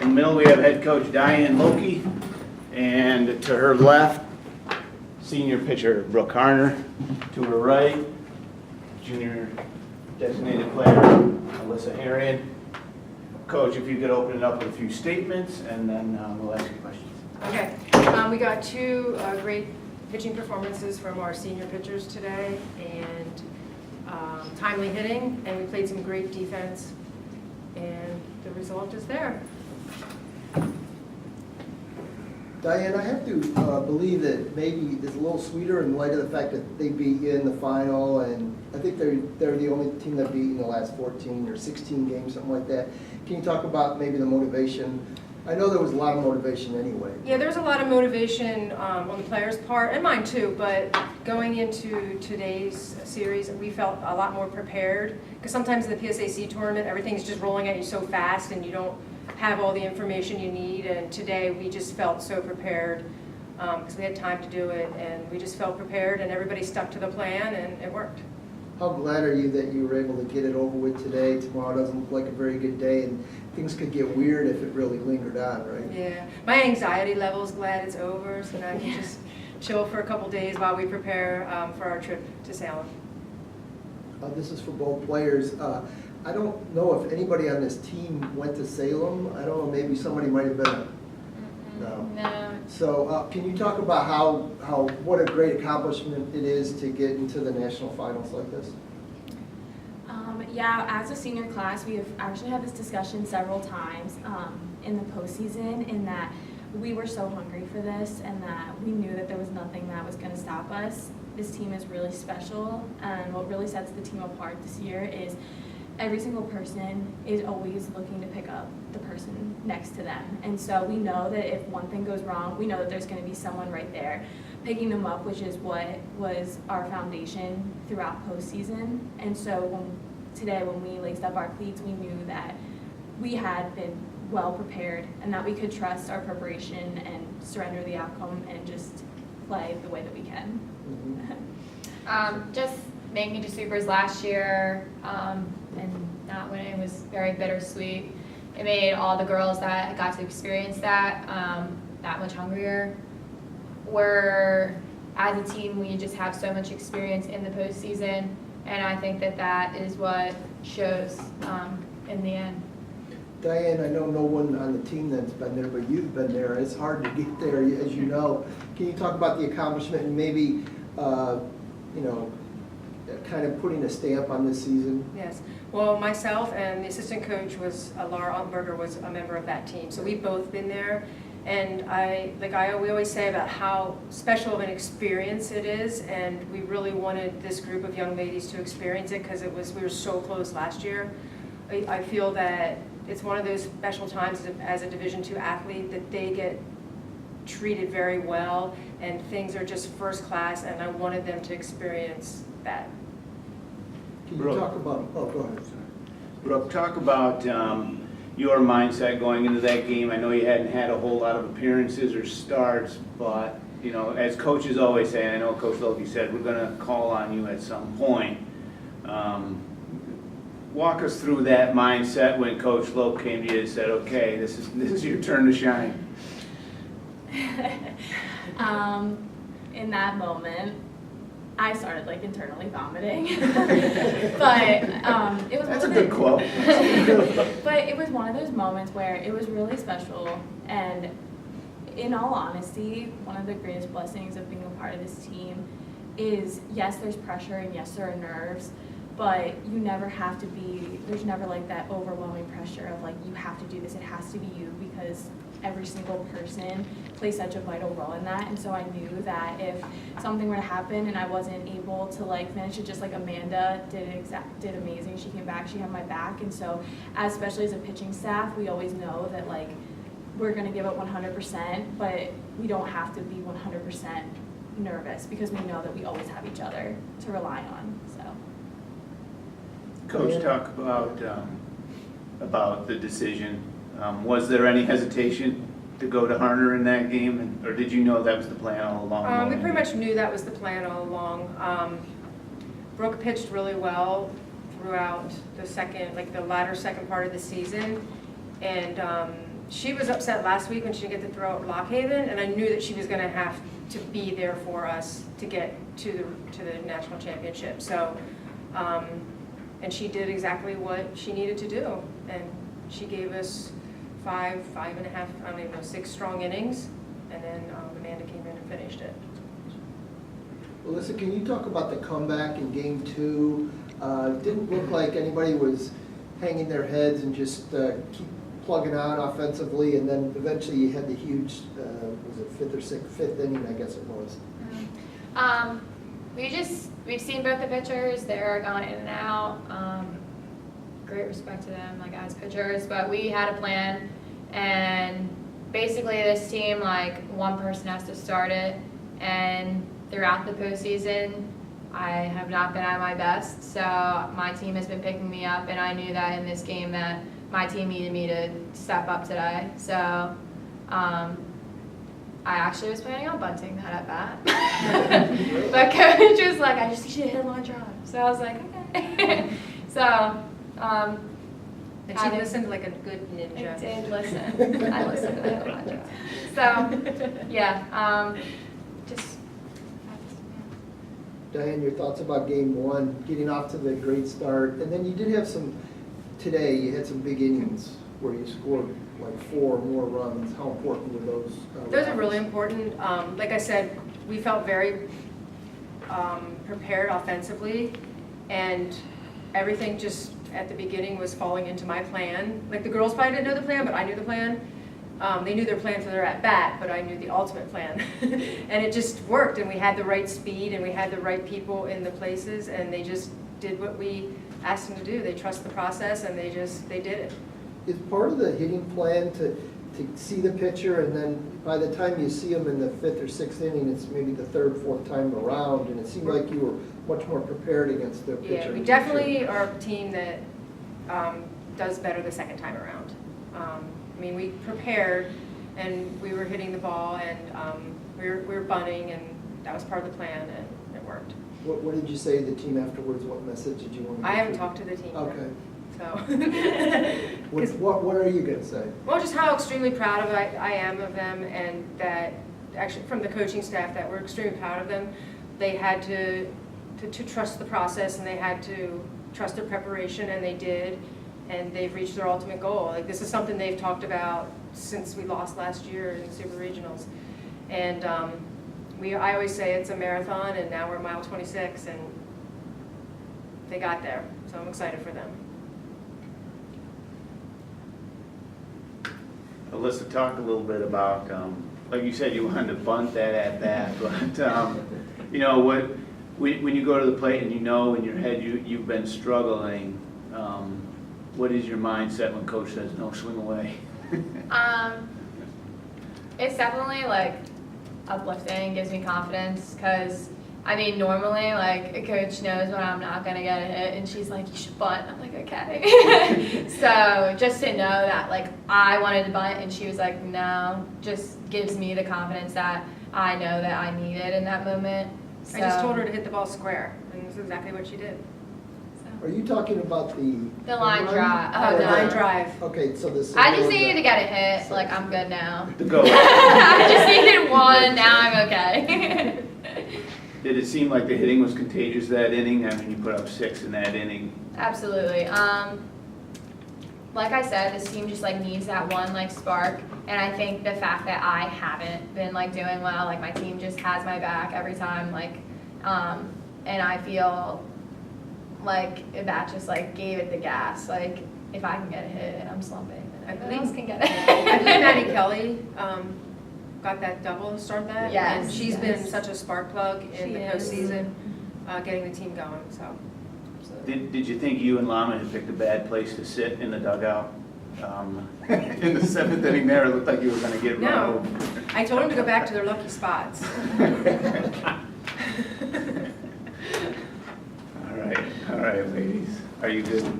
In the middle, we have head coach Diane Loki, and to her left, senior pitcher Brooke Harner. To her right, junior designated player Alyssa Harrion. Coach, if you could open it up with a few statements, and then we'll ask you questions. Okay, we got two great pitching performances from our senior pitchers today, and timely hitting, and we played some great defense, and the result is there. Diane, I have to believe that maybe it's a little sweeter in light of the fact that they beat you in the final, and I think they're the only team that beat in the last 14 or 16 games, something like that. Can you talk about maybe the motivation? I know there was a lot of motivation anyway. Yeah, there's a lot of motivation on the players' part, and mine too, but going into today's series, we felt a lot more prepared, because sometimes in the PSAC tournament, everything's just rolling at you so fast, and you don't have all the information you need, and today we just felt so prepared, because we had time to do it, and we just felt prepared, and everybody stuck to the plan, and it worked. How glad are you that you were able to get it over with today? Tomorrow doesn't look like a very good day, and things could get weird if it really lingered on, right? Yeah, my anxiety level is glad it's over, so now I can just chill for a couple days while we prepare for our trip to Salem. This is for both players. I don't know if anybody on this team went to Salem. I don't know, maybe somebody might have been. No. So can you talk about what a great accomplishment it is to get into the national finals like this? Yeah, as a senior class, we have actually had this discussion several times in the postseason, in that we were so hungry for this, and that we knew that there was nothing that was going to stop us. This team is really special, and what really sets the team apart this year is every single person is always looking to pick up the person next to them. And so we know that if one thing goes wrong, we know that there's going to be someone right there picking them up, which is what was our foundation throughout postseason. And so today when we laced up our cleats, we knew that we had been well prepared and that we could trust our preparation and surrender the outcome and just play the way that we can. Just making it to Supers last year and not winning was very bittersweet. It made all the girls that got to experience that that much hungrier. As a team, we just have so much experience in the postseason, and I think that is what shows in the end. Diane, I know no one on the team that's been there, but you've been there. It's hard to get there, as you know. Can you talk about the accomplishment and maybe, kind of putting a stamp on this season? Yes. Well, myself and the assistant coach Laura Altberger was a member of that team. So we've both been there. And we always say about how special of an experience it is. And we really wanted this group of young ladies to experience it because we were so close last year. I feel that it's one of those special times as a Division II athlete that they get treated very well and things are just first class, and I wanted them to experience that. Can you talk about, go ahead. Brooke, talk about your mindset going into that game. I know you hadn't had a whole lot of appearances or starts, but as coaches always say, and I know Coach Loki said, we're going to call on you at some point. Walk us through that mindset when Coach Loke came to you and said, okay, this is your turn to shine. In that moment, I started internally vomiting. But it was That's a good quote. But it was one of those moments where it was really special, and in all honesty, one of the greatest blessings of being a part of this team is, yes, there's pressure and yes, there are nerves, but you never have to there's never that overwhelming pressure of you have to do this, it has to be you, because every single person plays such a vital role in that. And so I knew that if something were to happen and I wasn't able to finish it, just like Amanda did amazing, she came back, she had my back. And so especially as a pitching staff, we always know that we're going to give it 100%, but we don't have to be 100% nervous because we know that we always have each other to rely on. So Coach, talk about the decision. Was there any hesitation to go to Harner in that game, or did you know that was the plan all along? We pretty much knew that was the plan all along. Brooke pitched really well throughout the latter second part of the season. And she was upset last week when she didn't get to throw at Lockhaven, and I knew that she was gonna have to be there for us to get to the national championship. So, and she did exactly what she needed to do. And she gave us 5.5, I don't even know, 6 strong innings. And then Amanda came in and finished it. Alyssa, can you talk about the comeback in game 2? Didn't look like anybody was hanging their heads and just keep plugging on offensively, and then eventually you had the huge, was it 5th or 6th, 5th inning, I guess it was. We've seen both the pitchers. They're going in and out. Great respect to them, like as pitchers, but we had a plan, and basically this team, like one person has to start it, and throughout the postseason, I have not been at my best, so my team has been picking me up, and I knew that in this game that my team needed me to step up today. So I actually was planning on bunting that at bat. But coach was like, I just need you to hit a line drive. So I was like, okay. So, And she listened like a good ninja. I did listen. I listened to the hit a line drive. So, yeah, just. Diane, your thoughts about game 1, getting off to the great start, and then you did have some, today you had some big innings where you scored like 4 more runs. How important were those? Those are really important. Like I said, we felt very prepared offensively, and everything just at the beginning was falling into my plan. Like the girls probably didn't know the plan, but I knew the plan. They knew their plan for their at-bat, but I knew the ultimate plan. And it just worked, and we had the right speed, and we had the right people in the places, and they just did what we asked them to do. They trust the process, and they did it. Is part of the hitting plan to see the pitcher, and then by the time you see them in the 5th or 6th inning, it's maybe the 3rd, 4th time around, and it seemed like you were much more prepared against the pitcher? Yeah, we definitely are a team that does better the second time around. I mean, we prepared, and we were hitting the ball, and we were bunting, and that was part of the plan, and it worked. What did you say to the team afterwards? What message did you want to I haven't give? talked to the team. Okay. So. What are you going to say? Well, just how extremely proud of I am of them, and that actually from the coaching staff that we're extremely proud of them. They had to trust the process, and they had to trust their preparation, and they did, and they've reached their ultimate goal. Like this is something they've talked about since we lost last year in the Super Regionals, and I always say it's a marathon, and now we're mile 26, and they got there, so I'm excited for them. Alyssa, talk a little bit about, like you said, you wanted to bunt that at bat, but you know what? When you go to the plate and you know in your head you've been struggling, what is your mindset when coach says no, swing away? It's definitely like uplifting, gives me confidence, because I mean normally like a coach knows when I'm not gonna get a hit, and she's like, you should bunt. I'm like, okay. So just to know that like I wanted to bunt and she was like no, just gives me the confidence that I know that I needed in that moment. So, I just told her to hit the ball square, and this is exactly what she did. Are you talking about the line drive. Oh, Oh, The no. line drive. Okay, so this. I just needed to get a hit. Like I'm good now. To go. I just needed one. Now I'm okay. Did it seem like the hitting was contagious that inning? I mean, you put up 6 in that inning. Absolutely. Like I said, this team just like needs that one like spark, and I think the fact that I haven't been like doing well, like my team just has my back every time, like, and I feel like that just like gave it the gas. Like if I can get a hit and I'm slumping, then everyone else can get it. I believe Maddie Kelly got that double to start that. Yes, And she's been such a spark plug in She the is. postseason, getting the team going, so. Did you think you and Lama had picked a bad place to sit in the dugout? In the 7th inning there, it looked like you were going to get run No, over. I told them to go back to their lucky spots. All right, ladies. Are you good?